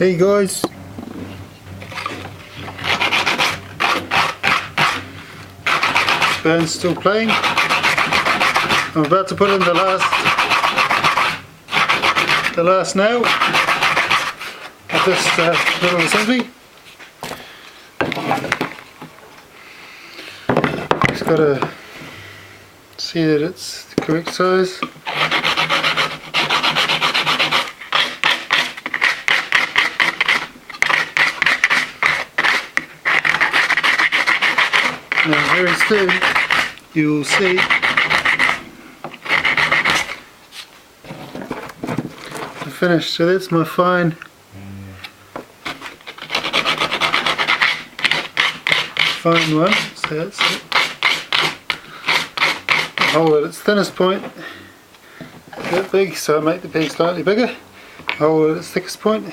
Hey guys, band's still playing. I'm about to put in the last nail of this little assembly. Just got to see that it's the correct size. Now very soon you will see the finish. So that's my fine one. So that's it. Hole at its thinnest point is that big, so I make the peg slightly bigger. Hole at its thickest point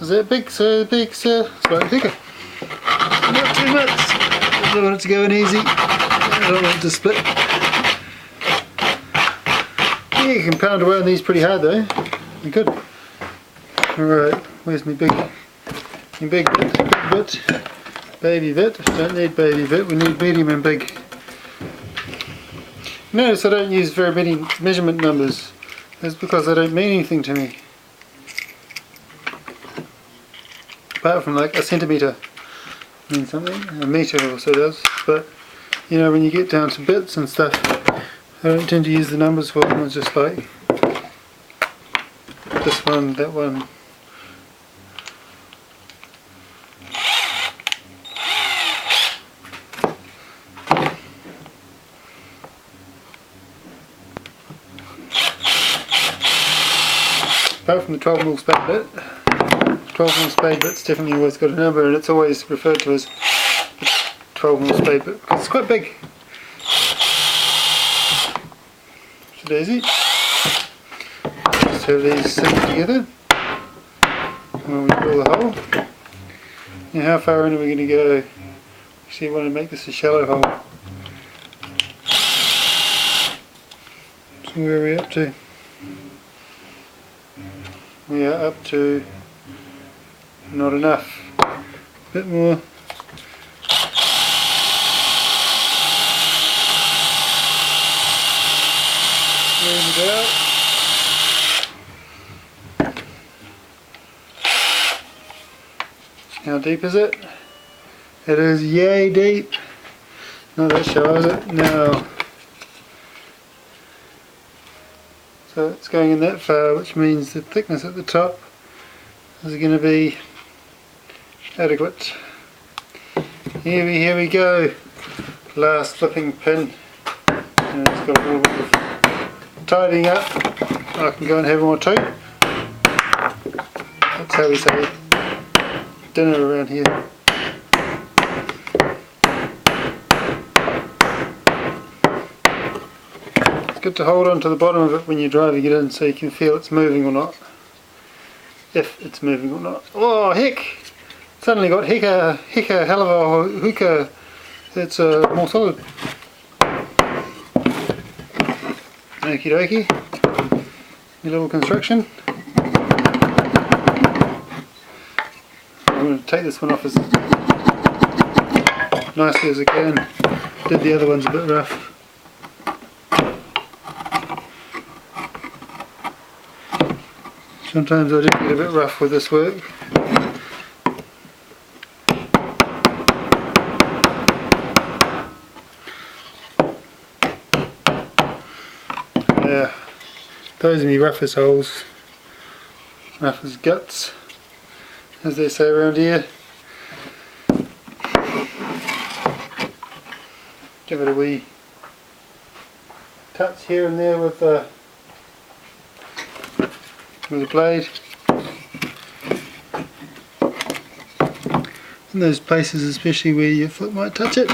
is that big, so slightly thicker. Not too much. I don't want it to go in easy. I don't want it to split. Yeah, you can pound away on these pretty hard though. They're good. Alright, where's my big bit? Baby bit. Don't need baby bit, we need medium and big. Notice I don't use very many measurement numbers. That's because they don't mean anything to me. Apart from like a centimetre means something. A metre also does. But you know, when you get down to bits and stuff, I don't tend to use the numbers for them. It's just like this one, that one. Apart from the 12mm spade bit, 12mm spade bit's definitely always got a number, and it's always referred to as the 12mm spade bit because it's quite big. So daisy. Just have these synced together when we drill the hole. Now how far in are we going to go? Actually, I want to make this a shallow hole. So where are we up to? We are up to not enough. A bit more. Round it out. How deep is it? It is yay deep. Not that shallow, is it? No. So it's going in that far, which means the thickness at the top is going to be adequate. Here we go. Last flipping pin. And it's got a little bit of tidying up. I can go and have more too. That's how we say dinner around here. Good to hold on to the bottom of it when you're driving it in so you can feel it's moving or not. If it's moving or not. Oh heck! Suddenly got hecka hell of a hookah. It's more solid. Okie dokie. Your little construction. I'm going to take this one off as nicely as I can. Did the other ones a bit rough. Sometimes I do get a bit rough with this work. Yeah, those are my roughest holes. Rough as guts, as they say around here. Give it a wee touch here and there with the blade. In those places especially where your foot might touch it.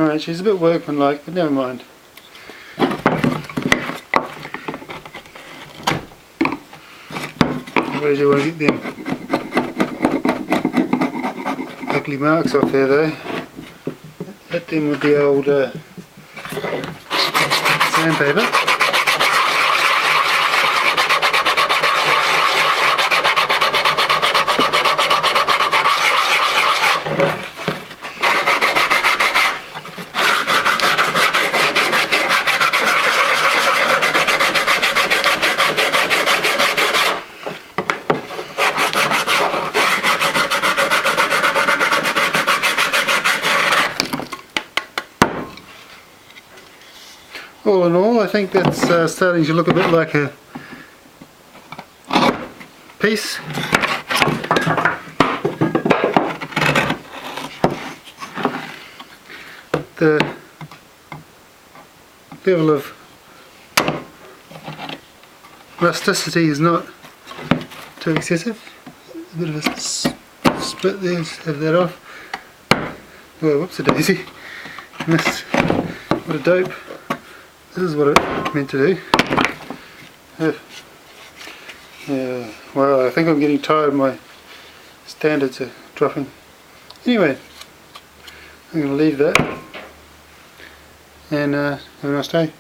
Alright, she's a bit workmanlike, but never mind. I really do want to get them ugly marks off there though. Hit them with the old sandpaper. All in all, I think that's starting to look a bit like a piece. The level of rusticity is not too excessive. A bit of a split there, just have that off. Oh, whoops a daisy. Missed. What a dope. This is what it meant to do. Yeah, well, I think I'm getting tired. My standards are dropping. Anyway, I'm going to leave that and have a nice day.